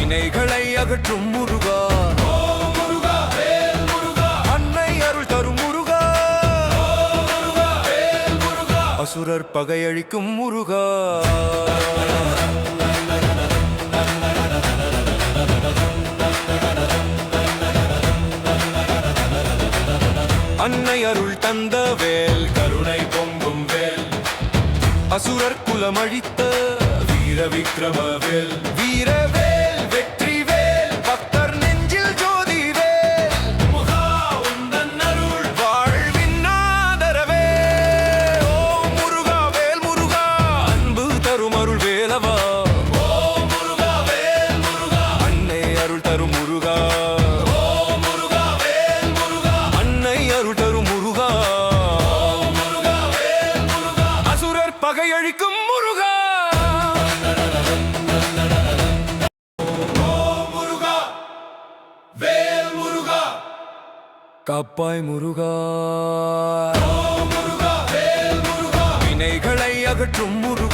வினைகளை அகற்றும் முருகா, அன்னை அருள் தரும் முருகா, அசுரர் பகையழிக்கும் முருகா. அன்னை அருள் தந்த வேல், கருணை பொங்கும் வேல், அசுரர் குலம் அழித்த வீர விக்ரம வேல். வீரவேல் வெற்றி வேல், பக்தர் நெஞ்சில் ஜோதி வேல், முருகா உந்தன் அருள் வாழ்வின் ஆதரவே. ஓம் முருகா வேல் முருகா, அன்பு தரும் அருள் வேலவா. ஓம் முருகா வேல் முருகா, அன்னை அருள் தரும் முருகா. ஓம் முருகா வேல் முருகா, அன்னை அருள் தரும் முருகா. ஓம் முருகா வேல் முருகா, அசுரர் பகையழிக்கும் முருகா. காப்பாய் முருகா, வினைகளை அகற்றும் முருகா.